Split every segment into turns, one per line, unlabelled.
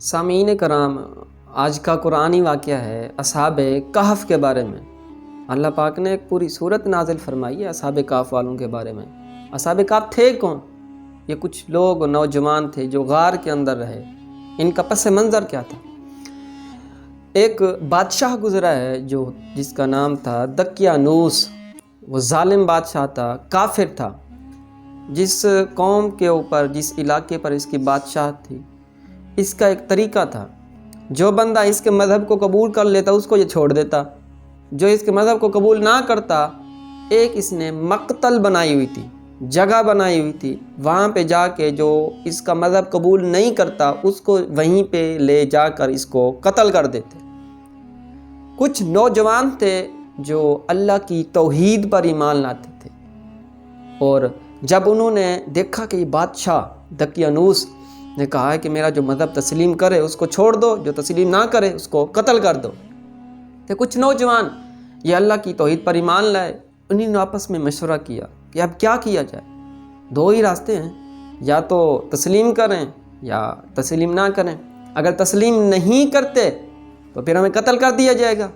سامعین کرام، آج کا قرآنی واقعہ ہے اصحاب کہف کے بارے میں۔ اللہ پاک نے ایک پوری صورت نازل فرمائی ہے اصحاب کہف والوں کے بارے میں۔ اصحاب کہف تھے کون؟ یہ کچھ لوگ نوجوان تھے جو غار کے اندر رہے۔ ان کا پس منظر کیا تھا؟ ایک بادشاہ گزرا ہے جس کا نام تھا دقیانوس۔ وہ ظالم بادشاہ تھا، کافر تھا۔ جس قوم کے اوپر، جس علاقے پر اس کی بادشاہت تھی، اس کا ایک طریقہ تھا، جو بندہ اس کے مذہب کو قبول کر لیتا اس کو یہ چھوڑ دیتا، جو اس کے مذہب کو قبول نہ کرتا ایک اس نے مقتل بنائی ہوئی تھی، جگہ بنائی ہوئی تھی، وہاں پہ جا کے جو اس کا مذہب قبول نہیں کرتا اس کو وہیں پہ لے جا کر اس کو قتل کر دیتے۔ کچھ نوجوان تھے جو اللہ کی توحید پر ایمان لاتے تھے، اور جب انہوں نے دیکھا کہ یہ بادشاہ دقیانوس نے کہا ہے کہ میرا جو مذہب تسلیم کرے اس کو چھوڑ دو، جو تسلیم نہ کرے اس کو قتل کر دو، تو کچھ نوجوان یہ اللہ کی توحید پر ایمان لائے۔ انہوں نے آپس میں مشورہ کیا کہ اب کیا کیا جائے۔ دو ہی راستے ہیں، یا تو تسلیم کریں یا تسلیم نہ کریں۔ اگر تسلیم نہیں کرتے تو پھر ہمیں قتل کر دیا جائے گا۔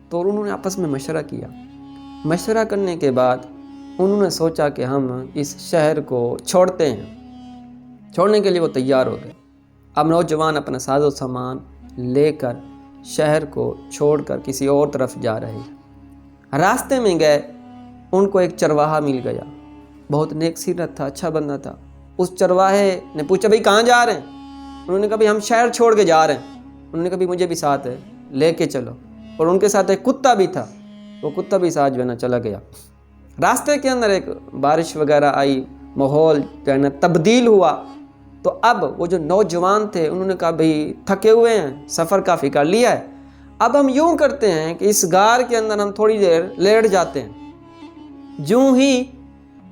تو انہوں نے آپس میں مشورہ کیا۔ مشورہ کرنے کے بعد انہوں نے سوچا کہ ہم اس شہر کو چھوڑتے ہیں۔ چھوڑنے کے لیے وہ تیار ہو گئے۔ اب نوجوان اپنا ساز و سامان لے کر شہر کو چھوڑ کر کسی اور طرف جا رہے ہیں۔ راستے میں گئے، ان کو ایک چرواہا مل گیا، بہت نیک سیرت تھا، اچھا بندہ تھا۔ اس چرواہے نے پوچھا بھئی کہاں جا رہے ہیں؟ انہوں نے کہا بھئی ہم شہر چھوڑ کے جا رہے ہیں۔ انہوں نے کہا بھئی مجھے بھی ساتھ ہے، لے کے چلو۔ اور ان کے ساتھ ایک کتا بھی تھا، وہ کتا بھی ساتھ جو ہے نا چلا گیا۔ راستے کے اندر ایک بارش وغیرہ آئی، ماحول جو ہے نا تبدیل ہوا۔ تو اب وہ جو نوجوان تھے انہوں نے کہا بھئی تھکے ہوئے ہیں، سفر کافی کر لیا ہے، اب ہم یوں کرتے ہیں کہ اس غار کے اندر ہم تھوڑی دیر لیٹ جاتے ہیں۔ جوں ہی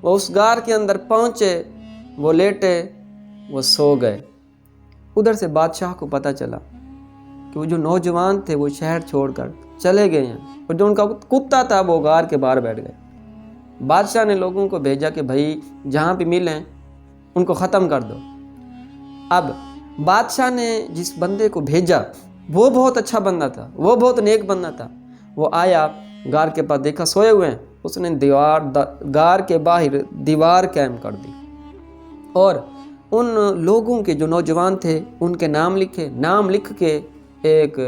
وہ اس غار کے اندر پہنچے، وہ لیٹے، وہ سو گئے۔ ادھر سے بادشاہ کو پتہ چلا کہ وہ جو نوجوان تھے وہ شہر چھوڑ کر چلے گئے ہیں، اور جو ان کا کتا تھا وہ غار کے باہر بیٹھ گئے۔ بادشاہ نے لوگوں کو بھیجا کہ بھئی جہاں بھی ملیں ان کو ختم کر دو۔ اب بادشاہ نے جس بندے کو بھیجا وہ بہت اچھا بندہ تھا، وہ بہت نیک بندہ تھا۔ وہ آیا، غار کے پاس دیکھا سوئے ہوئے ہیں، اس نے غار کے باہر دیوار قائم کر دی، اور ان لوگوں کے جو نوجوان تھے ان کے نام لکھ کے ایک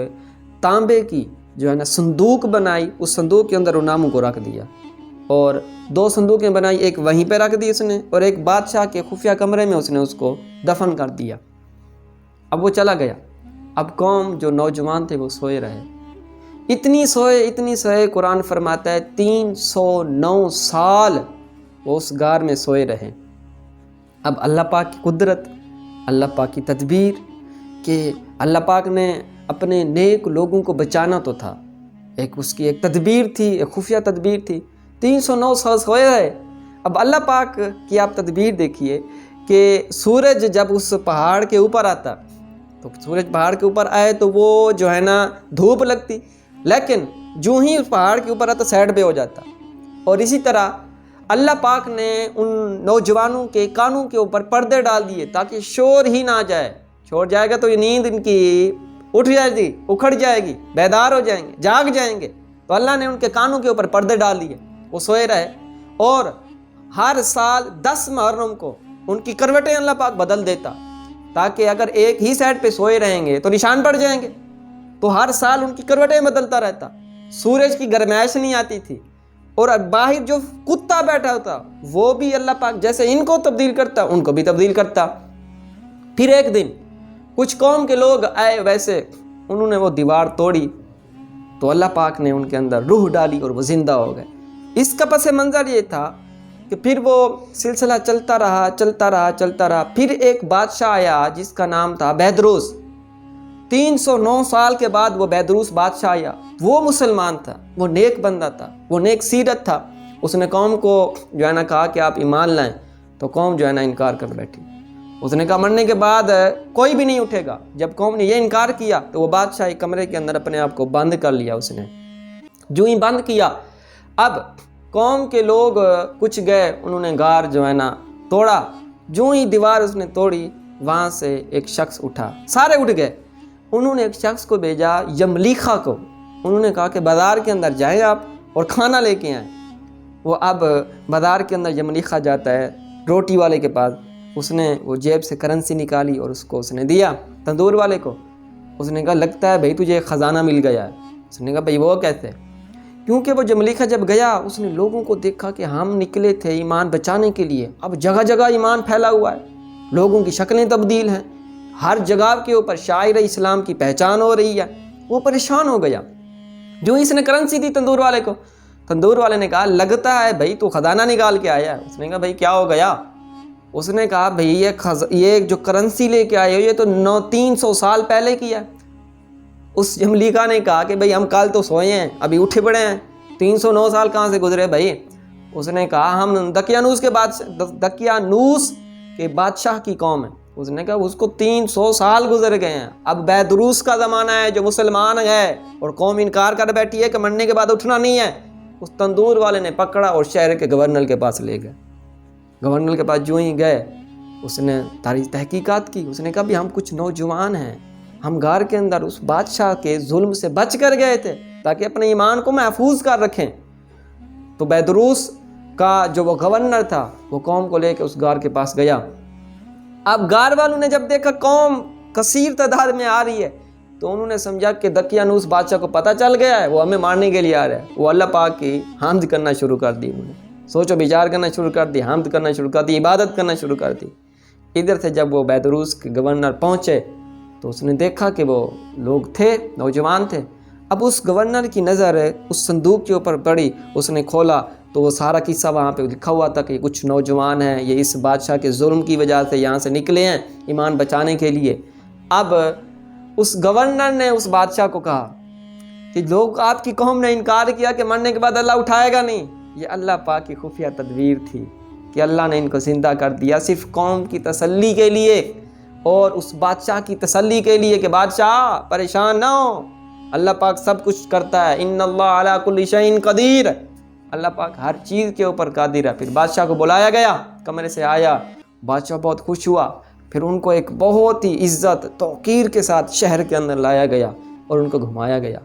تانبے کی جو ہے نا صندوق بنائی۔ اس صندوق کے اندر ان ناموں کو رکھ دیا، اور 2 صندوقیں بنائی، ایک وہیں پہ رکھ دی اس نے، اور ایک بادشاہ کے خفیہ کمرے میں اس نے اس کو دفن کر دیا۔ اب وہ چلا گیا۔ اب قوم جو نوجوان تھے وہ سوئے رہے، اتنی سوئے، قرآن فرماتا ہے 309 سال وہ اس غار میں سوئے رہے۔ اب اللہ پاک کی قدرت، اللہ پاک کی تدبیر کہ اللہ پاک نے اپنے نیک لوگوں کو بچانا تو تھا، ایک اس کی ایک تدبیر تھی، ایک خفیہ تدبیر تھی۔ 309 سال سوئے رہے۔ اب اللہ پاک کی آپ تدبیر دیکھیے کہ سورج جب اس پہاڑ کے اوپر آتا، تو سورج پہاڑ کے اوپر آئے تو وہ جو ہے نا دھوپ لگتی، لیکن جو ہی اس پہاڑ کے اوپر آتا سائڈ پہ ہو جاتا۔ اور اسی طرح اللہ پاک نے ان نوجوانوں کے کانوں کے اوپر پردے ڈال دیے تاکہ شور ہی نہ جائے۔ شور جائے گا تو یہ نیند ان کی اٹھ جائے گی، اکھڑ جائے گی، بیدار ہو جائیں گے، جاگ جائیں گے۔ تو اللہ نے ان کے کانوں کے اوپر پردے ڈال دیے، وہ سوئے رہے۔ اور ہر سال 10 محرم کو ان کی کروٹیں اللہ پاک بدل دیتا، تاکہ اگر ایک ہی سائڈ پہ سوئے رہیں گے تو نشان پڑ جائیں گے۔ تو ہر سال ان کی کروٹیں بدلتا رہتا، سورج کی گرمائش نہیں آتی تھی۔ اور باہر جو کتا بیٹھا ہوتا وہ بھی اللہ پاک جیسے ان کو تبدیل کرتا ان کو بھی تبدیل کرتا۔ پھر ایک دن کچھ قوم کے لوگ آئے، ویسے انہوں نے وہ دیوار توڑی، تو اللہ پاک نے ان کے اندر روح ڈالی اور وہ زندہ ہو گئے۔ اس کا پس منظر یہ تھا کہ پھر وہ سلسلہ چلتا رہا۔ پھر ایک بادشاہ آیا جس کا نام تھا بیدروس۔ 309 سال کے بعد وہ بیدروس بادشاہ آیا۔ وہ مسلمان تھا، وہ نیک بندہ تھا، وہ نیک سیرت تھا۔ اس نے قوم کو جو ہے نا کہا کہ آپ ایمان لائیں، تو قوم جو ہے نا انکار کر بیٹھی۔ اس نے کہا مرنے کے بعد کوئی بھی نہیں اٹھے گا۔ جب قوم نے یہ انکار کیا تو وہ بادشاہ ایک کمرے کے اندر اپنے آپ کو بند کر لیا۔ اس نے جو ہی بند کیا، اب قوم کے لوگ کچھ گئے، انہوں نے غار جو ہے نا توڑا۔ جو ہی دیوار اس نے توڑی، وہاں سے ایک شخص اٹھا، سارے اٹھ گئے، انہوں نے ایک شخص کو بھیجا یملیخہ کو، انہوں نے کہا کہ بازار کے اندر جائیں آپ اور کھانا لے کے آئیں۔ وہ اب بازار کے اندر یملیخہ جاتا ہے روٹی والے کے پاس، اس نے وہ جیب سے کرنسی نکالی اور اس کو اس نے دیا تندور والے کو۔ اس نے کہا لگتا ہے بھائی تجھے ایک خزانہ مل گیا ہے۔ اس نے کہا بھائی وہ کیسے؟ کیونکہ وہ یملیخہ جب گیا اس نے لوگوں کو دیکھا کہ ہم نکلے تھے ایمان بچانے کے لیے، اب جگہ جگہ ایمان پھیلا ہوا ہے، لوگوں کی شکلیں تبدیل ہیں، ہر جگہ کے اوپر شاعر اسلام کی پہچان ہو رہی ہے۔ وہ پریشان ہو گیا۔ جو اس نے کرنسی دی تندور والے کو، تندور والے نے کہا لگتا ہے بھائی تو خزانہ نکال کے آیا ہے۔ اس نے کہا بھائی کیا ہو گیا؟ اس نے کہا بھئی یہ جو کرنسی لے کے آئے ہو یہ تو 300 سال پہلے کی ہے۔ اس یملیخہ نے کہا کہ بھئی ہم کل تو سوئے ہیں، ابھی اٹھے پڑے ہیں، 309 سال کہاں سے گزرے بھائی؟ اس نے کہا ہم دقیانوس کے بادشاہ کی قوم ہے۔ اس نے کہا اس کو 300 سال گزر گئے ہیں، اب بیدروس کا زمانہ ہے جو مسلمان ہے اور قوم انکار کر بیٹھی ہے کہ مرنے کے بعد اٹھنا نہیں ہے۔ اس تندور والے نے پکڑا اور شہر کے گورنر کے پاس لے گئے۔ گورنر کے پاس جو ہی گئے اس نے تحقیقات کی۔ اس نے کہا بھی ہم کچھ نوجوان ہیں، ہم غار کے اندر اس بادشاہ کے ظلم سے بچ کر گئے تھے تاکہ اپنے ایمان کو محفوظ کر رکھیں۔ تو بیدروس کا جو وہ گورنر تھا وہ قوم کو لے کے اس غار کے پاس گیا۔ اب غار والوں نے جب دیکھا قوم کثیر تعداد میں آ رہی ہے تو انہوں نے سمجھا کہ دقیانوس بادشاہ کو پتہ چل گیا ہے، وہ ہمیں مارنے کے لیے آ رہا ہے۔ وہ اللہ پاک کی حمد کرنا شروع کر دی، انہوں نے سوچ و بچار کرنا شروع کر دی، حمد کرنا شروع کر دی، عبادت کرنا شروع کر دی۔ ادھر سے جب وہ بیدروس کے گورنر پہنچے تو اس نے دیکھا کہ وہ لوگ تھے، نوجوان تھے۔ اب اس گورنر کی نظر اس صندوق کے اوپر پڑی، اس نے کھولا تو وہ سارا قصہ وہاں پہ لکھا ہوا تھا کہ کچھ نوجوان ہیں، یہ اس بادشاہ کے ظلم کی وجہ سے یہاں سے نکلے ہیں ایمان بچانے کے لیے۔ اب اس گورنر نے اس بادشاہ کو کہا کہ لوگ آپ کی قوم نے انکار کیا کہ مرنے کے بعد اللہ اٹھائے گا نہیں، یہ اللہ پاک کی خفیہ تدبیر تھی کہ اللہ نے ان کو زندہ کر دیا صرف قوم کی تسلی کے لیے اور اس بادشاہ کی تسلی کے لیے کہ بادشاہ پریشان نہ ہو، اللہ پاک سب کچھ کرتا ہے، ان اللہ علی کل شیء قدیر، اللہ پاک ہر چیز کے اوپر قادر ہے۔ پھر بادشاہ کو بلایا گیا، کمرے سے آیا، بادشاہ بہت خوش ہوا، پھر ان کو ایک بہت ہی عزت توقیر کے ساتھ شہر کے اندر لایا گیا اور ان کو گھمایا گیا۔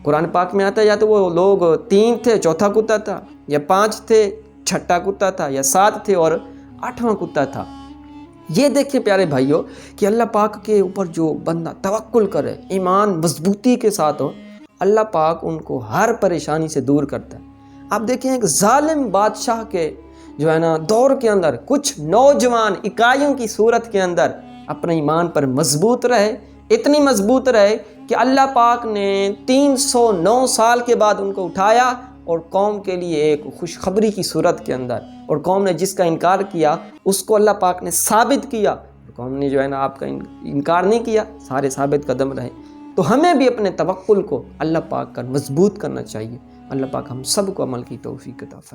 قرآن پاک میں آتا ہے یا تو وہ لوگ 3 تھے چوتھا کتا تھا، یا 5 تھے چھٹا کتا تھا، یا 7 تھے اور 8واں کتا تھا۔ یہ دیکھیں پیارے بھائیوں کہ اللہ پاک کے اوپر جو بندہ توکل کرے، ایمان مضبوطی کے ساتھ ہو، اللہ پاک ان کو ہر پریشانی سے دور کرتا ہے۔ آپ دیکھیں ایک ظالم بادشاہ کے جو ہے نا دور کے اندر کچھ نوجوان اکائیوں کی صورت کے اندر اپنے ایمان پر مضبوط رہے، اتنی مضبوط رہے کہ اللہ پاک نے 309 سال کے بعد ان کو اٹھایا اور قوم کے لیے ایک خوشخبری کی صورت کے اندر، اور قوم نے جس کا انکار کیا اس کو اللہ پاک نے ثابت کیا، اور قوم نے جو ہے نا آپ کا انکار نہیں کیا، سارے ثابت قدم رہے۔ تو ہمیں بھی اپنے توکل کو اللہ پاک کا مضبوط کرنا چاہیے۔ اللہ پاک ہم سب کو عمل کی توفیق عطا فرمائے۔